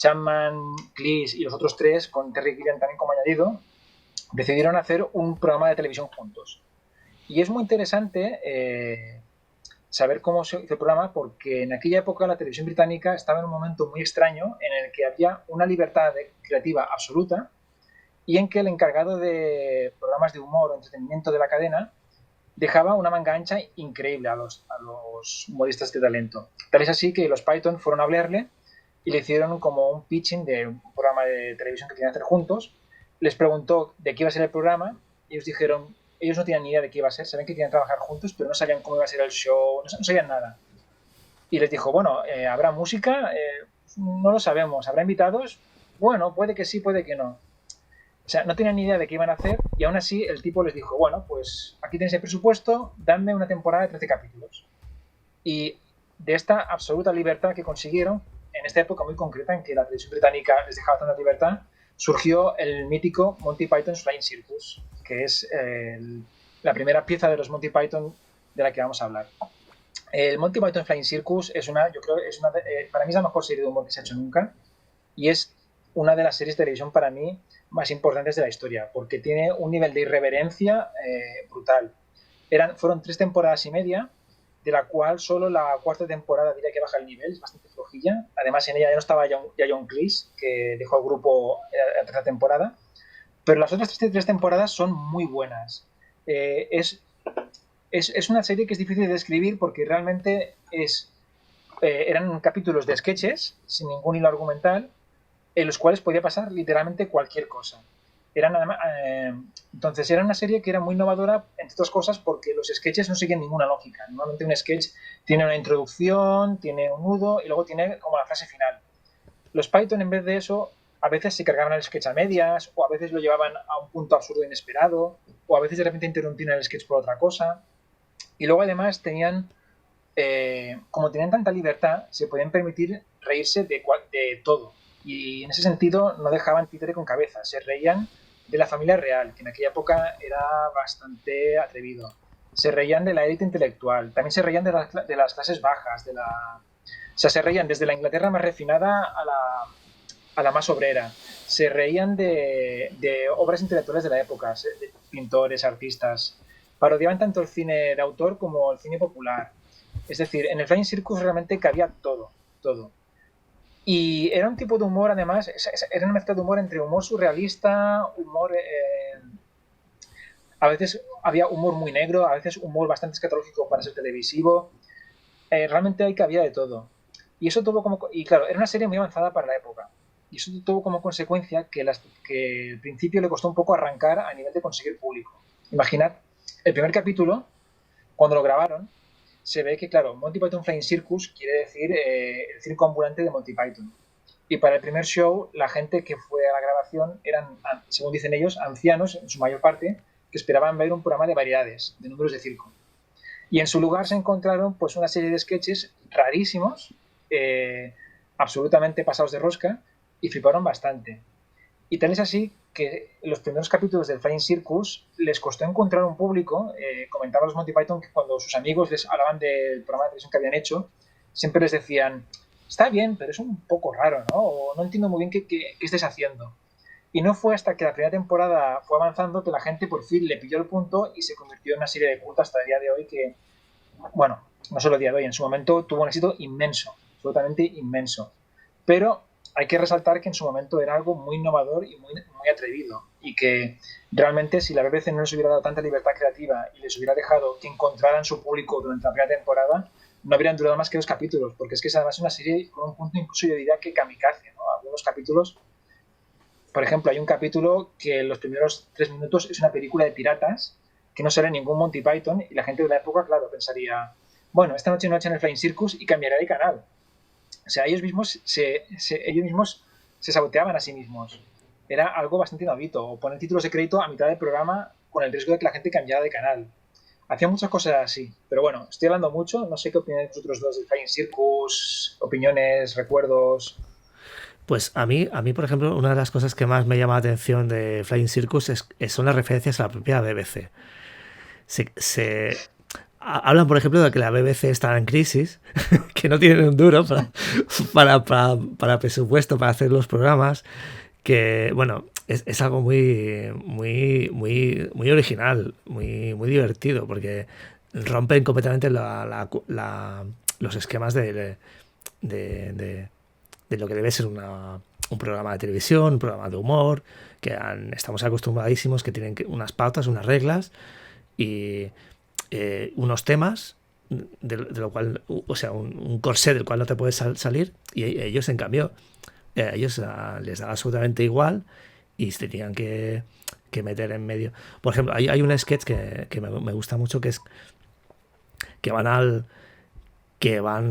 Chapman, Cleese y los otros tres, con Terry Gilliam también como añadido, decidieron hacer un programa de televisión juntos. Y es muy interesante saber cómo se hizo el programa, porque en aquella época la televisión británica estaba en un momento muy extraño en el que había una libertad creativa absoluta y en que el encargado de programas de humor o entretenimiento de la cadena dejaba una manga ancha increíble a los humoristas de talento. Tal es así que los Python fueron a hablarle y le hicieron como un pitching de un programa de televisión que querían hacer juntos. Les preguntó de qué iba a ser el programa y ellos dijeron, ellos no tenían ni idea de qué iba a ser, saben que querían trabajar juntos, pero no sabían cómo iba a ser el show, no sabían nada. Y les dijo, bueno, ¿habrá música? No lo sabemos. ¿Habrá invitados? Bueno, puede que sí, puede que no. O sea, no tenían ni idea de qué iban a hacer y aún así el tipo les dijo, bueno, pues aquí tenéis el presupuesto, dadme una temporada de 13 capítulos. Y de esta absoluta libertad que consiguieron, en esta época muy concreta en que la televisión británica les dejaba tanta libertad, surgió el mítico Monty Python's Flying Circus, que es la primera pieza de los Monty Python de la que vamos a hablar. El Monty Python Flying Circus es yo creo, para mí es la mejor serie de humor que se ha hecho nunca y es una de las series de televisión para mí más importantes de la historia, porque tiene un nivel de irreverencia brutal. Fueron 3 temporadas y media, de la cual solo la cuarta temporada diría que baja el nivel, es bastante flojilla. Además, en ella ya no estaba John Cleese, que dejó el grupo en la tercera temporada, pero las otras 3 temporadas son muy buenas. Es una serie que es difícil de describir porque realmente eran capítulos de sketches sin ningún hilo argumental, en los cuales podía pasar literalmente cualquier cosa. Entonces era una serie que era muy innovadora, entre otras cosas, porque los sketches no siguen ninguna lógica. Normalmente un sketch tiene una introducción, tiene un nudo y luego tiene como la frase final. Los Python, en vez de eso, a veces se cargaban el sketch a medias, o a veces lo llevaban a un punto absurdo e inesperado, o a veces de repente interrumpían el sketch por otra cosa. Y luego además como tenían tanta libertad, se podían permitir reírse de todo. Y en ese sentido no dejaban títere con cabeza, se reían de la familia real, que en aquella época era bastante atrevido. Se reían de la élite intelectual, también se reían de las clases bajas, o sea, se reían desde la Inglaterra más refinada a la más obrera. Se reían de obras intelectuales de la época, de pintores, artistas. Parodiaban tanto el cine de autor como el cine popular. Es decir, en el Flying Circus realmente cabía todo, todo. Y era un tipo de humor, además, era una mezcla de humor entre humor surrealista, humor... a veces había humor muy negro, a veces humor bastante escatológico para ser televisivo. Realmente ahí cabía de todo. Y eso tuvo como... Y claro, era una serie muy avanzada para la época. Y eso tuvo como consecuencia que al principio le costó un poco arrancar a nivel de conseguir público. Imaginad, el primer capítulo, cuando lo grabaron, se ve que, claro, Monty Python Flying Circus quiere decir el circo ambulante de Monty Python. Y para el primer show, la gente que fue a la grabación eran, según dicen ellos, ancianos, en su mayor parte, que esperaban ver un programa de variedades, de números de circo. Y en su lugar se encontraron pues una serie de sketches rarísimos, absolutamente pasados de rosca, y fliparon bastante. Y tal es así que los primeros capítulos del Flying Circus les costó encontrar un público. Comentaban los Monty Python que cuando sus amigos les hablaban del programa de televisión que habían hecho, siempre les decían, está bien, pero es un poco raro, ¿no? O no entiendo muy bien qué estés haciendo. Y no fue hasta que la primera temporada fue avanzando que la gente por fin le pilló el punto y se convirtió en una serie de culto hasta el día de hoy que, bueno, no solo el día de hoy, en su momento tuvo un éxito inmenso, absolutamente inmenso. Pero hay que resaltar que en su momento era algo muy innovador y muy atrevido y que realmente si la BBC no les hubiera dado tanta libertad creativa y les hubiera dejado que encontraran su público durante la primera temporada, no habrían durado más que 2 capítulos, porque es que es además una serie con un punto incluso yo diría que kamikaze, ¿no? Algunos capítulos, por ejemplo, hay un capítulo que en los primeros 3 minutos es una película de piratas que no sale ningún Monty Python y la gente de la época, claro, pensaría, bueno, esta noche no echan el Flying Circus y cambiará de canal. O sea, ellos mismos se saboteaban a sí mismos. Era algo bastante inaudito. O poner títulos de crédito a mitad del programa con el riesgo de que la gente cambiara de canal. Hacían muchas cosas así. Pero bueno, estoy hablando mucho. No sé qué opináis vosotros dos del Flying Circus, opiniones, recuerdos. Pues a mí, por ejemplo, una de las cosas que más me llama la atención de Flying Circus son las referencias a la propia BBC. Se, se, hablan, por ejemplo, de que la BBC está en crisis, que no tienen un duro para presupuesto, para hacer los programas, que, bueno, es algo muy original, muy divertido, porque rompen completamente los esquemas de lo que debe ser un programa de televisión, un programa de humor, que estamos acostumbradísimos, que tienen unas pautas, unas reglas y unos temas de lo cual, o sea, un corsé del cual no te puedes salir, y ellos, en cambio, a ellos les da absolutamente igual y se tenían que meter en medio. Por ejemplo, hay un sketch que me gusta mucho, que es que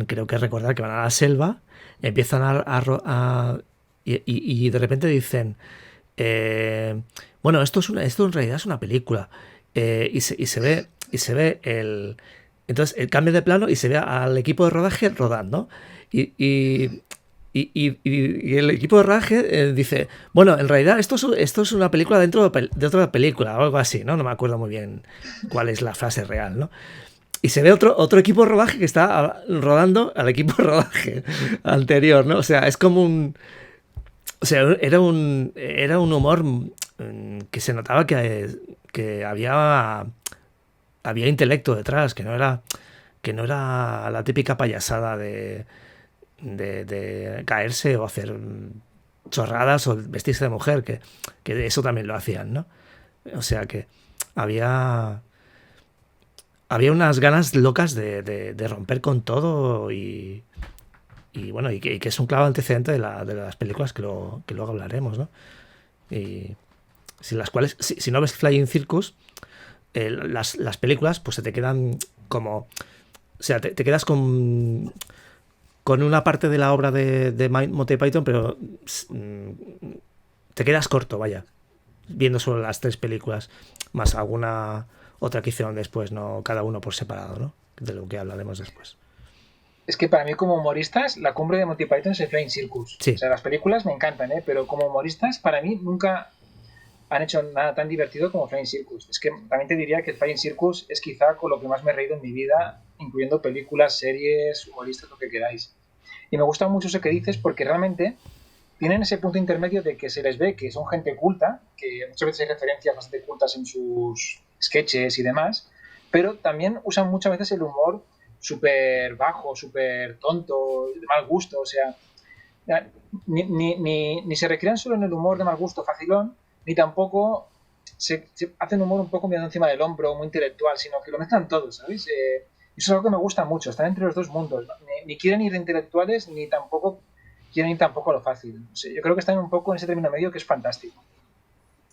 creo que recordar que van a la selva, empiezan y de repente dicen, bueno, esto en realidad es una película, y se ve entonces el cambio de plano y se ve al equipo de rodaje rodando, y, y, y el equipo de rodaje dice, bueno, en realidad esto es una película dentro de otra película o algo así, ¿no? No me acuerdo muy bien cuál es la frase real, ¿no? Y se ve otro equipo de rodaje que está rodando al equipo de rodaje anterior, ¿no? O sea, es como o sea, era un humor que se notaba que había intelecto detrás, que no era la típica payasada de caerse o hacer chorradas o vestirse de mujer, que eso también lo hacían, ¿no? O sea que había unas ganas locas de romper con todo bueno, y que es un claro antecedente de las películas que luego hablaremos, ¿no? Y si no ves Flying Circus, las películas pues se te quedan como, o sea, te quedas con una parte de la obra de Monty Python, pero te quedas corto, vaya, viendo solo las 3 películas, más alguna otra que hicieron después, no cada uno por separado, ¿no? De lo que hablaremos después. Es que para mí, como humoristas, la cumbre de Monty Python es el Flying Circus. Sí. O sea, las películas me encantan, ¿eh? Pero como humoristas, para mí nunca han hecho nada tan divertido como Flying Circus. Es que también te diría que el Flying Circus es quizá con lo que más me he reído en mi vida, incluyendo películas, series, humoristas, lo que queráis. Y me gusta mucho eso que dices, porque realmente tienen ese punto intermedio de que se les ve que son gente culta, que muchas veces hay referencias bastante cultas en sus sketches y demás, pero también usan muchas veces el humor súper bajo, súper tonto, de mal gusto, o sea, ni se recrean solo en el humor de mal gusto facilón, ni tampoco se hacen humor un poco mirando encima del hombro, muy intelectual, sino que lo mezclan todo, ¿sabes? Eso es algo que me gusta mucho, están entre los dos mundos, ¿no? Ni quieren ir de intelectuales, ni tampoco quieren ir tampoco a lo fácil. O sea, yo creo que están un poco en ese término medio que es fantástico.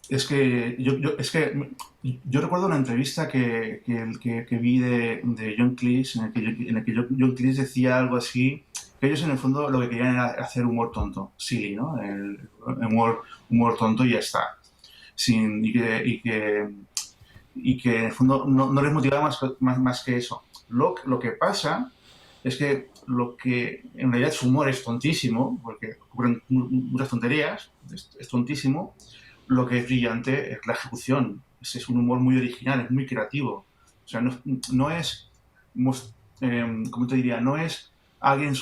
Es que yo recuerdo una entrevista que vi de John Cleese, en el que John Cleese decía algo así, que ellos en el fondo lo que querían era hacer humor tonto, silly, ¿no? El humor tonto y ya está. Y que en el fondo no les motivaba más que eso. Lo que pasa es que lo que en realidad su humor es tontísimo, porque ocurren muchas tonterías, es tontísimo. Lo que es brillante es la ejecución. Es un humor muy original, es muy creativo. O sea, no es, ¿cómo te diría? No es alguien,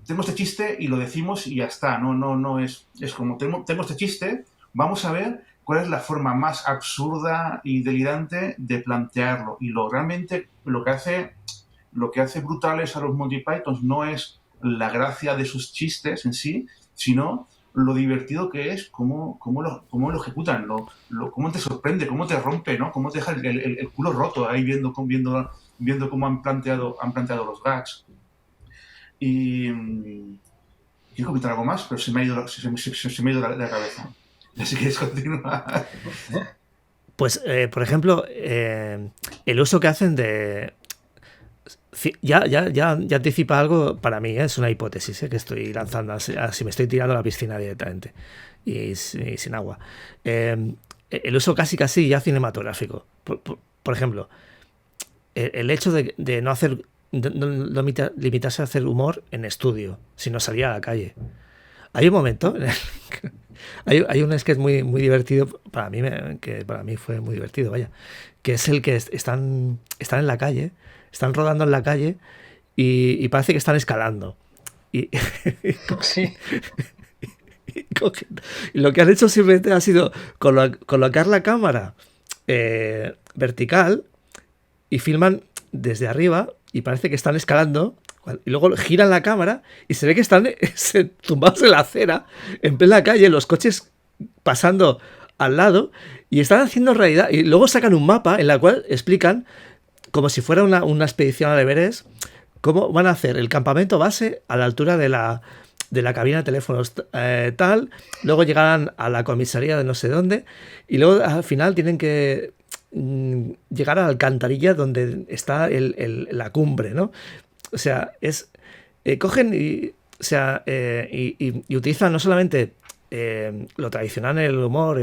tenemos este chiste y lo decimos y ya está. No es como, tenemos este chiste, vamos a ver cuál es la forma más absurda y delirante de plantearlo. Y realmente lo que hace brutales a los Monty Python no es la gracia de sus chistes en sí, sino lo divertido que es, cómo lo ejecutan, cómo te sorprende, cómo te rompe, ¿no? Cómo te deja el culo roto ahí viendo cómo han planteado los gags. Y quiero comentar algo más, pero se me ha ido la cabeza. Así que continúa. Pues, por ejemplo, el uso que hacen de... Ya anticipa algo para mí, es una hipótesis que estoy lanzando, así me estoy tirando a la piscina directamente y sin agua. El uso casi ya cinematográfico. Por ejemplo, el hecho de no hacer, no limitarse a hacer humor en estudio, sino salir a la calle. Hay un momento, hay un sketch muy divertido, que para mí fue muy divertido, vaya, que es el que están en la calle, están rodando en la calle y parece que están escalando. Y, Sí. y lo que han hecho simplemente ha sido colocar la cámara vertical y filman desde arriba y parece que están escalando y luego giran la cámara y se ve que están tumbados en la acera en plena calle, los coches pasando al lado y están haciendo realidad y luego sacan un mapa en la cual explican como si fuera una expedición al Everest cómo van a hacer el campamento base a la altura de la cabina de teléfonos tal, luego llegarán a la comisaría de no sé dónde y luego al final tienen que llegar a la alcantarilla donde está la cumbre, ¿no? O sea, cogen y, o sea, y utilizan no solamente lo tradicional en el humor,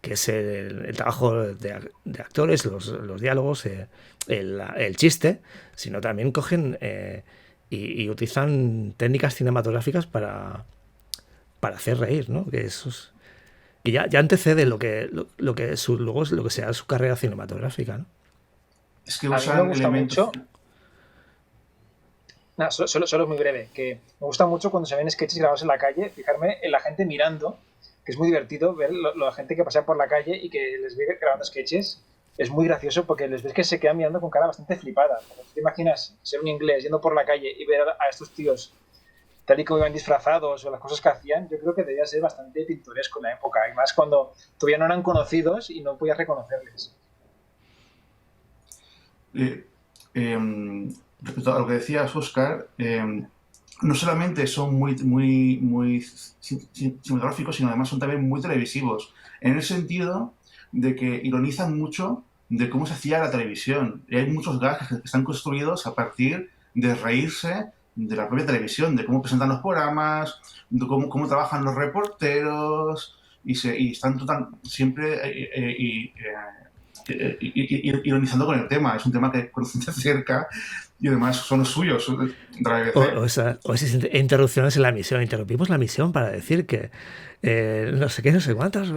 que es el trabajo de actores, los diálogos, el chiste, sino también cogen y utilizan técnicas cinematográficas para hacer reír, ¿no? Que eso es, y ya antecede luego lo que sea su carrera cinematográfica, ¿no? Es que A mí me usan gusta elementos... mucho. Nada, solo es muy breve. Que me gusta mucho cuando se ven sketches grabados en la calle, fijarme en la gente mirando, que es muy divertido ver la gente que pasea por la calle y que les ve grabando sketches. Es muy gracioso porque les ves que se quedan mirando con cara bastante flipada. Como te imaginas ser un inglés yendo por la calle y ver a estos tíos tal y como iban disfrazados o las cosas que hacían, yo creo que debía ser bastante pintoresco en la época. Y más cuando todavía no eran conocidos y no podías reconocerles. Eh, respecto a lo que decías, Oscar, no solamente son muy cinematográficos, sino además son también muy televisivos, en el sentido de que ironizan mucho de cómo se hacía la televisión. Y hay muchos gags que están construidos a partir de reírse de la propia televisión, de cómo presentan los programas, de cómo trabajan los reporteros, y están siempre ironizando con el tema. Es un tema que conocen de cerca y además son los suyos de la BBC. O esas interrupciones en la emisión. Interrumpimos la emisión para decir que no sé qué, no sé cuántas.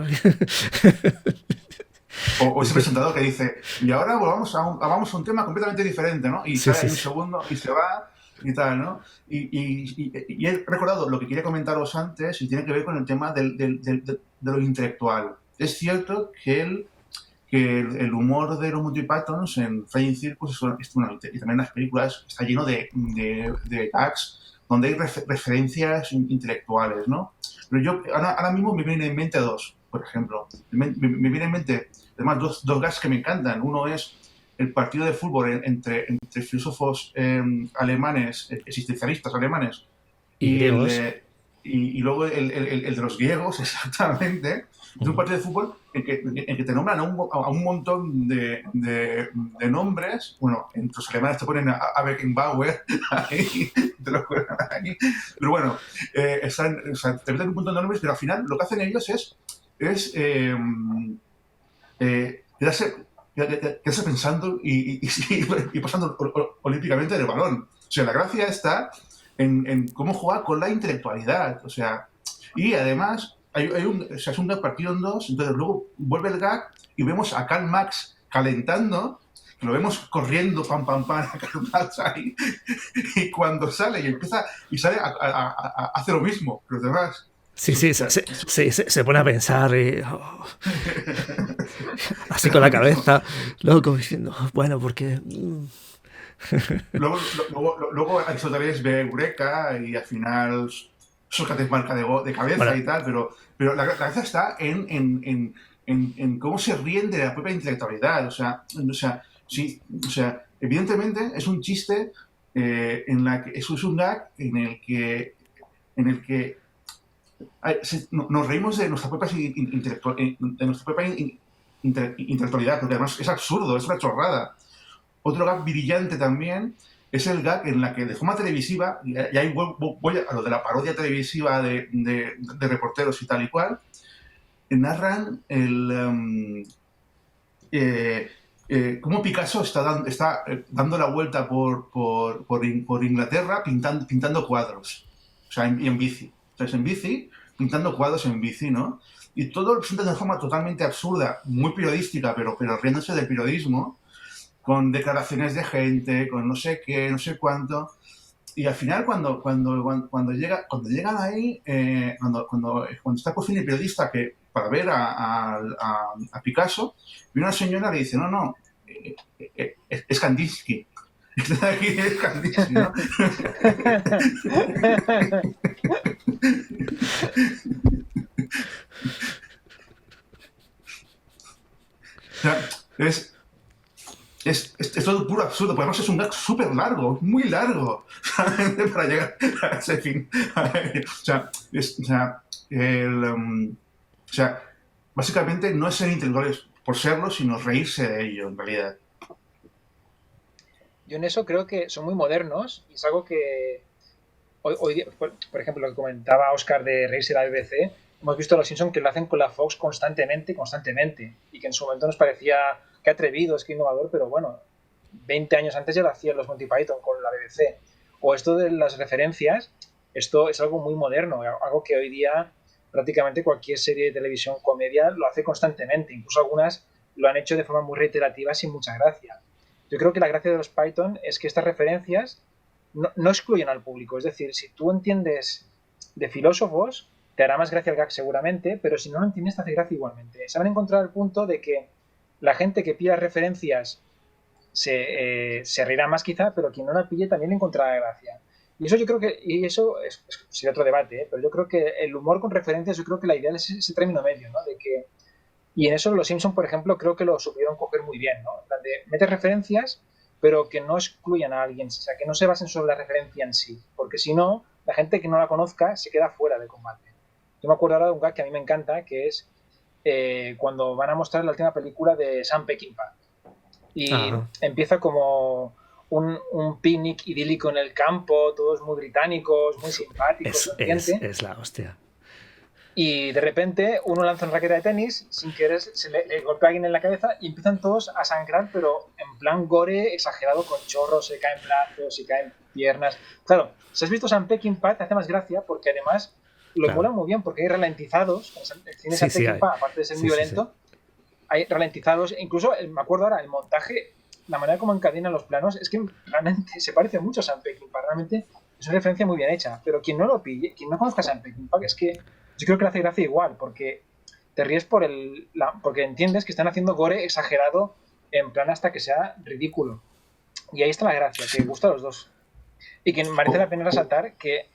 O ese presentador que dice, y ahora volvamos vamos a un tema completamente diferente, ¿no? Y Sí, sale sí, ahí un sí. segundo y se va y tal, ¿no? Y he recordado lo que quería comentaros antes y tiene que ver con el tema de lo intelectual. Es cierto que el humor de los Monty Pythons en Flying Circus y también en las películas está lleno de gags donde hay referencias intelectuales, ¿no? Pero ahora mismo me vienen en mente dos, por ejemplo. Me vienen en mente, además, dos gags que me encantan. Uno es el partido de fútbol entre filósofos alemanes, existencialistas alemanes, Y y, griegos. y luego el de los griegos, exactamente. Es un partido de fútbol en que te nombran a un montón de nombres. Bueno, en los alemanes te ponen a Beckenbauer, ahí, te lo ponen ahí. Pero bueno, o sea, te meten un montón de nombres, pero al final lo que hacen ellos es quedarse pensando y pasando olímpicamente del balón. O sea, la gracia está en cómo juega con la intelectualidad. O sea, y además o sea, es un gag partido en dos, entonces luego vuelve el gag y vemos a Karl Marx calentando, que lo vemos corriendo, pam, pam, pam, a Karl Marx ahí, y cuando sale y sale a hacer lo mismo que los demás. Sí, sí, se pone a pensar así con la cabeza, luego como diciendo, bueno, porque... Luego Aristóteles ve Eureka y al final Sócrates marca de cabeza Bueno, y tal, pero la gracia está en cómo se ríen de la propia intelectualidad. Sí, evidentemente es un chiste eso es un gag en el que nos reímos de nuestra propia intelectualidad, porque además es absurdo, es una chorrada. Otro gag brillante también es el gag en la que de forma televisiva, y ahí voy a lo de la parodia televisiva de reporteros y tal y cual, narran cómo Picasso está dando la vuelta por Inglaterra pintando cuadros, o sea, en bici. ¿sabes? En bici, pintando cuadros en bici, ¿no? Y todo lo presenta de una forma totalmente absurda, muy periodística, pero riéndose del periodismo, con declaraciones de gente, con no sé qué, no sé cuánto. Y al final, cuando llegan ahí, cuando está por fin el periodista que para ver a Picasso, viene una señora que dice, no, es Kandinsky. Aquí es Kandinsky, ¿no? O sea, es todo puro absurdo, porque además es un gag súper largo, muy largo, para llegar a ese fin. O sea, básicamente no es ser intelectuales por serlo, sino reírse de ello, en realidad. Yo en eso creo que son muy modernos y es algo que hoy día, por ejemplo, lo que comentaba Oscar de reírse de la BBC, hemos visto a los Simpsons que lo hacen con la Fox constantemente, y que en su momento nos parecía que atrevido, es que innovador, pero bueno, 20 años antes ya lo hacían los Monty Python con la BBC. O esto de las referencias, esto es algo muy moderno, algo que hoy día prácticamente cualquier serie de televisión comedia lo hace constantemente, incluso algunas lo han hecho de forma muy reiterativa sin mucha gracia. Yo creo que la gracia de los Python es que estas referencias no excluyen al público, es decir, si tú entiendes de filósofos, te hará más gracia el gag seguramente, pero si no lo entiendes te hace gracia igualmente. Se van a encontrar el punto de que la gente que pilla referencias se reirá más quizá, pero quien no la pille también le encontrará gracia. Y eso yo creo que, y eso sería otro debate, pero yo creo que el humor con referencias, yo creo que la idea es ese término medio, ¿no? De que, y en eso los Simpsons, por ejemplo, creo que lo supieron coger muy bien, ¿no? De meter referencias, pero que no excluyan a alguien, o sea, que no se basen sobre la referencia en sí, porque si no, la gente que no la conozca se queda fuera del combate. Yo me acuerdo ahora de un gag que a mí me encanta, que es cuando van a mostrar la última película de Sam Peckinpah. Y empieza como un picnic idílico en el campo, todos muy británicos, muy simpáticos. Es la hostia. Y de repente uno lanza una raqueta de tenis, sin querer se le golpea a alguien en la cabeza y empiezan todos a sangrar, pero en plan gore exagerado, con chorros, se caen brazos, se caen piernas. Claro, si has visto Sam Peckinpah te hace más gracia porque además lo mola muy bien porque hay ralentizados. El cine Sam Peckinpah, aparte de ser muy violento, hay ralentizados. Incluso, me acuerdo ahora, el montaje, la manera como encadenan los planos, es que realmente se parece mucho a Sam Peckinpah. Realmente es una referencia muy bien hecha. Pero quien no lo pille, quien no conozca a Sam Peckinpah, es que yo creo que le hace gracia igual, porque te ríes porque entiendes que están haciendo gore exagerado en plan hasta que sea ridículo. Y ahí está la gracia, que gusta a los dos. Y que merece la pena resaltar que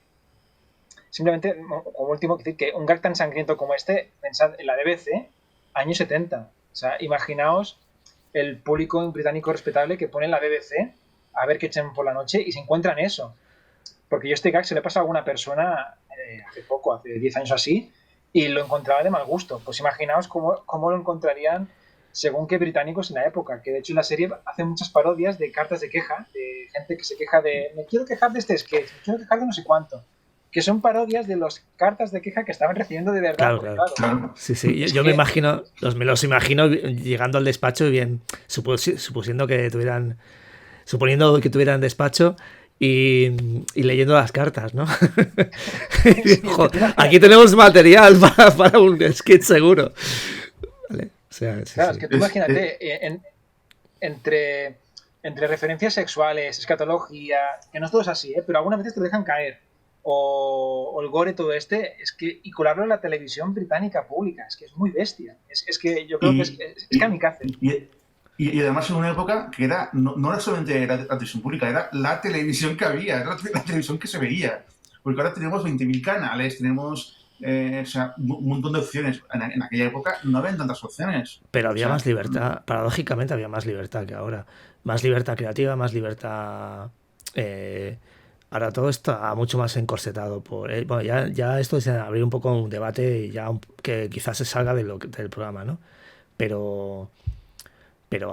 simplemente, como último, decir que un gag tan sangriento como este, pensad en la BBC, años 70. O sea, imaginaos el público británico respetable que pone en la BBC a ver qué echen por la noche y se encuentran eso. Porque yo este gag se le pasa a alguna persona hace poco, hace 10 años así, y lo encontraba de mal gusto. Pues imaginaos cómo lo encontrarían según qué británicos en la época, que de hecho en la serie hace muchas parodias de cartas de queja, de gente que se queja de me quiero quejar de este sketch, me quiero quejar de no sé cuánto, que son parodias de las cartas de queja que estaban recibiendo de verdad. Claro. Sí. Yo me imagino, me los imagino llegando al despacho y bien, suponiendo que tuvieran despacho y leyendo las cartas, ¿no? Joder, aquí tenemos material para un sketch seguro. Vale. O sea, claro, es que tú imagínate, entre referencias sexuales, escatología, que no todo es así, pero algunas veces te lo dejan caer. O el gore, todo es que, y colarlo en la televisión británica pública, es que es muy bestia. Es que yo creo que es kamikaze. Y además en una época que era no era solamente la televisión pública, era la televisión que había, era la televisión que se veía. Porque ahora tenemos 20.000 canales, tenemos un montón de opciones. En aquella época no habían tantas opciones. Pero había más libertad, paradójicamente había más libertad que ahora. Más libertad creativa, más libertad... ahora todo está mucho más encorsetado. Bueno, ya esto es abrir un poco un debate ya que quizás se salga del programa, ¿no? Pero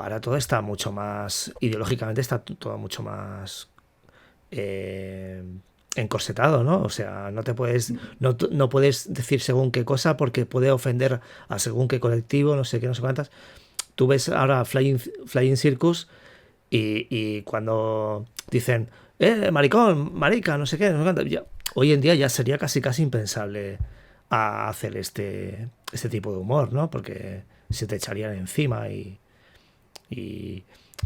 ahora todo está mucho más... Ideológicamente está todo mucho más... encorsetado, ¿no? O sea, no puedes decir según qué cosa porque puede ofender a según qué colectivo, no sé qué, no sé cuántas. Tú ves ahora Flying Circus y cuando dicen maricón, marica, no sé qué, no sé cuántas, hoy en día ya sería casi impensable a hacer este tipo de humor, ¿no? Porque se te echarían encima y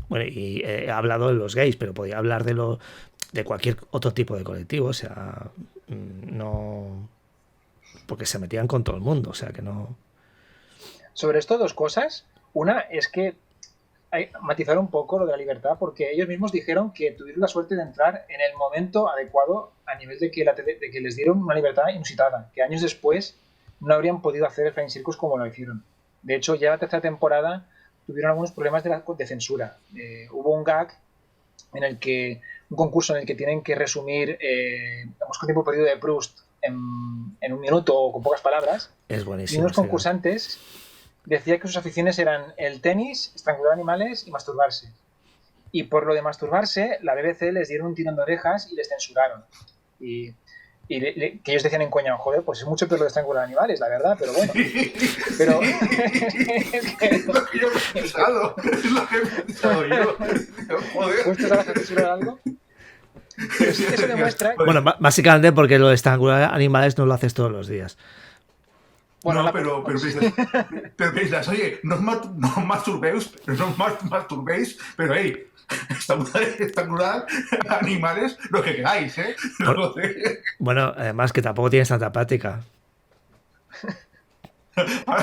bueno, y he hablado de los gays, pero podría hablar de cualquier otro tipo de colectivo, o sea, no, porque se metían con todo el mundo, o sea que no. Sobre esto, dos cosas. Una es que hay matizar un poco lo de la libertad, porque ellos mismos dijeron que tuvieron la suerte de entrar en el momento adecuado a nivel de que les dieron una libertad inusitada, que años después no habrían podido hacer el Flying Circus como lo hicieron. De hecho, ya la tercera temporada tuvieron algunos problemas de censura. Hubo un gag en el que un concurso en el que tienen que resumir con tiempo perdido de Proust en un minuto o con pocas palabras. Es buenísimo. Y unos concursantes decía que sus aficiones eran el tenis, estrangular animales y masturbarse. Y por lo de masturbarse, la BBC les dieron un tirón de orejas y les censuraron. Y que ellos decían en coña, joder, pues es mucho peor lo de estrangular animales, la verdad, pero bueno. Pero es lo que yo he pensado, es lo que he pensado yo. Joder. ¿Justo te vas a censurar algo? Pero sí que eso demuestra... Bueno, básicamente porque lo de estrangular animales no lo haces todos los días. Bueno, no, pero piensas, oye, no os masturbéis, pero hey, estrangular animales, lo que queráis, ¿eh? Bueno, además que tampoco tienes tanta práctica.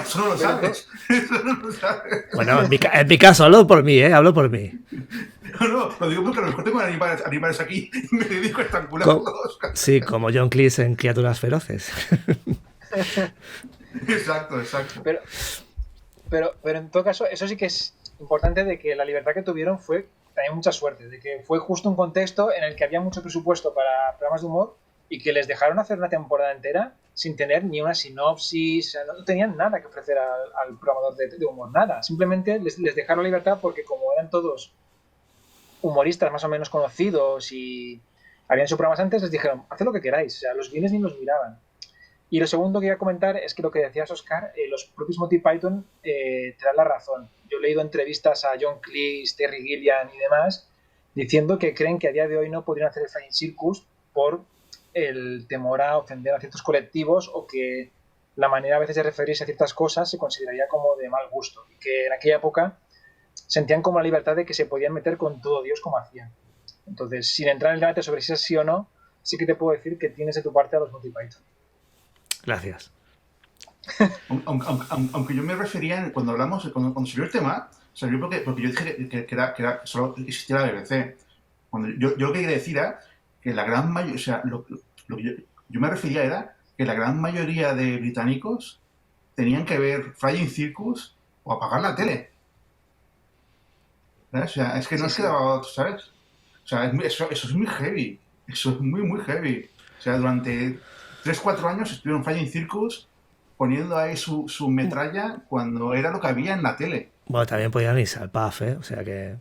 Eso no lo sabes. Bueno, en mi caso, hablo por mí, hablo por mí. No, lo digo porque a lo mejor tengo animales aquí y me dedico a estrangularlos. Sí, como John Cleese en Criaturas Feroces. Exacto. Pero en todo caso, eso sí que es importante, de que la libertad que tuvieron fue también mucha suerte, de que fue justo un contexto en el que había mucho presupuesto para programas de humor y que les dejaron hacer una temporada entera sin tener ni una sinopsis, o sea, no tenían nada que ofrecer al programador de humor, nada. Simplemente les dejaron libertad porque como eran todos humoristas más o menos conocidos y habían hecho programas antes, les dijeron, haced lo que queráis, o sea, los guiones ni los miraban. Y lo segundo que iba a comentar es que lo que decías, Oscar, los propios Monty Python te dan la razón. Yo he leído entrevistas a John Cleese, Terry Gilliam y demás diciendo que creen que a día de hoy no podrían hacer el Flying Circus por el temor a ofender a ciertos colectivos, o que la manera a veces de referirse a ciertas cosas se consideraría como de mal gusto, y que en aquella época sentían como la libertad de que se podían meter con todo Dios como hacían. Entonces, sin entrar en el debate sobre si es así o no, sí que te puedo decir que tienes de tu parte a los Monty Python. Gracias. Aunque yo me refería, cuando salió el tema, salió porque yo dije que solo existía la BBC. Yo lo que quería decir era que la gran mayoría, o sea, lo que yo me refería era que la gran mayoría de británicos tenían que ver Flying Circus o apagar la tele. ¿Sabes? O sea, es que no se quedaba, ¿sabes? O sea, eso es muy heavy. Eso es muy, muy heavy. O sea, durante 3-4 años estuvieron Flying Circus poniendo ahí su metralla cuando era lo que había en la tele. Bueno, también podían irse al pub, o sea que...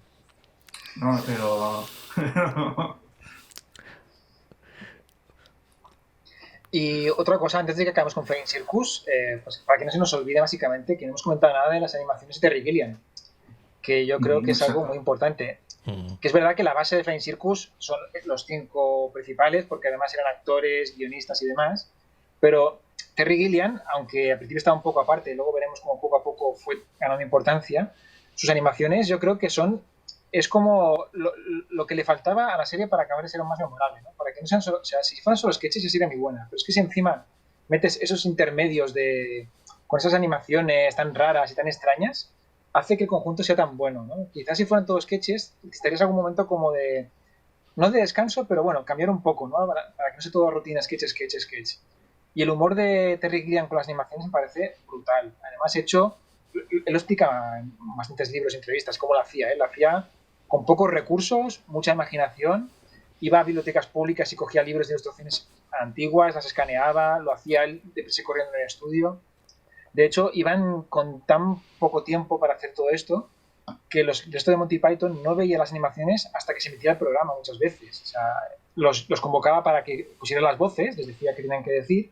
No, pero... Y otra cosa, antes de que acabemos con Flying Circus, pues para que no se nos olvide básicamente que no hemos comentado nada de las animaciones de Terry Gilliam, que yo creo que es algo muy importante. Que es verdad que la base de Flying Circus son los 5 principales, porque además eran actores, guionistas y demás, pero Terry Gilliam, aunque al principio estaba un poco aparte, luego veremos cómo poco a poco fue ganando importancia, sus animaciones yo creo que es como lo que le faltaba a la serie para acabar de ser más memorable, ¿no? Para que no sean solo, o sea, si fueran solo sketches ya sería muy buena, pero es que si encima metes esos intermedios con esas animaciones tan raras y tan extrañas, hace que el conjunto sea tan bueno, ¿no? Quizás si fueran todos sketches, estarías algún momento como de, no de descanso, pero bueno, cambiar un poco, ¿no? Para que no sea todo rutina, sketch. Y el humor de Terry Gilliam con las animaciones me parece brutal. Además, él lo explica en bastantes libros y entrevistas, cómo lo hacía. Lo hacía con pocos recursos, mucha imaginación, iba a bibliotecas públicas y cogía libros de ilustraciones antiguas, las escaneaba, lo hacía él deprisa corriendo en el estudio. De hecho, iban con tan poco tiempo para hacer todo esto que el resto de Monty Python no veía las animaciones hasta que se emitía el programa muchas veces. O sea, los convocaba para que pusieran las voces, les decía que tenían que decir,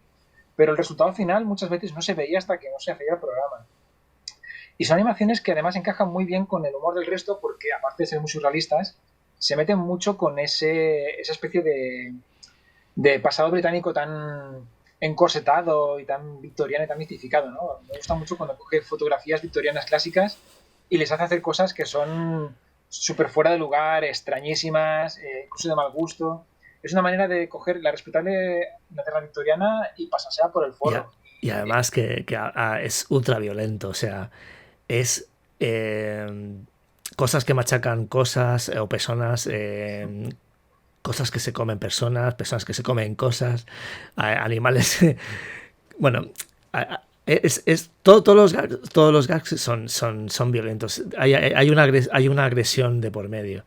pero el resultado final muchas veces no se veía hasta que no se hacía el programa. Y son animaciones que además encajan muy bien con el humor del resto, porque aparte de ser muy surrealistas, se meten mucho con esa especie de pasado británico tan encorsetado y tan victoriano y tan mitificado, ¿no? Me gusta mucho cuando coge fotografías victorianas clásicas y les hace hacer cosas que son súper fuera de lugar, extrañísimas, incluso de mal gusto. Es una manera de coger la respetable Inglaterra victoriana y pasársela por el Y, forro. y además que es ultra violento, o sea, es cosas que machacan cosas o personas, cosas que se comen personas, personas que se comen cosas, animales. Bueno, todos los gags son violentos. Hay una agresión de por medio.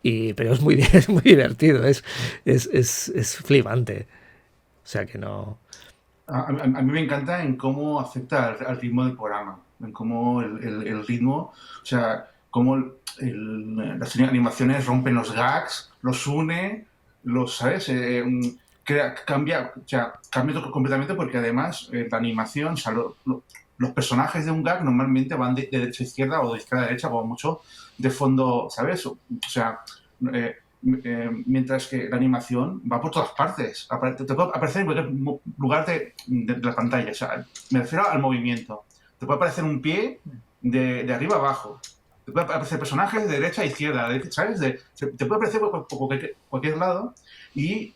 Pero es muy, es muy divertido, es flipante. O sea que no. A mí me encanta en cómo afecta al ritmo del programa, en cómo el ritmo, o sea, cómo las animaciones rompen los gags, los une, ¿sabes? Cambia, o sea, cambia completamente porque además la animación, o sea, los personajes de un gag normalmente van de derecha a izquierda o de izquierda a derecha, como mucho, de fondo, ¿sabes? O sea, eh, mientras que la animación va por todas partes. Te puede aparecer en cualquier lugar de la pantalla. O sea, me refiero al movimiento. Te puede aparecer un pie de arriba a abajo. Te puede aparecer personajes de derecha a izquierda, ¿sabes? Te puede aparecer por cualquier lado y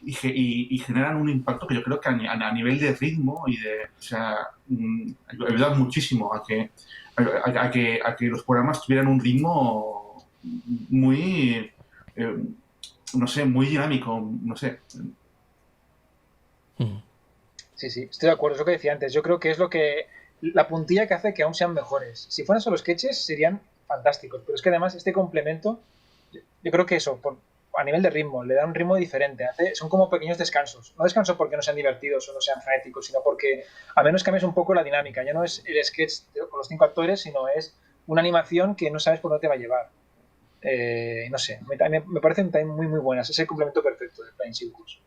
generan un impacto que yo creo que a nivel de ritmo y de... O sea, ayuda muchísimo a que los programas tuvieran un ritmo muy... no sé, muy dinámico, no sé. Sí, sí, estoy de acuerdo, es lo que decía antes. Yo creo que es lo que la puntilla que hace que aún sean mejores. Si fueran solo sketches serían fantásticos, pero es que además este complemento, yo creo que eso, a nivel de ritmo, le da un ritmo diferente. Son como pequeños descansos. No descanso porque no sean divertidos o no sean frenéticos, sino porque al menos cambias un poco la dinámica. Ya no es el sketch con los 5 actores, sino es una animación que no sabes por dónde te va a llevar. No sé, me parecen también muy muy buenas. Es el complemento perfecto de Flying Circus.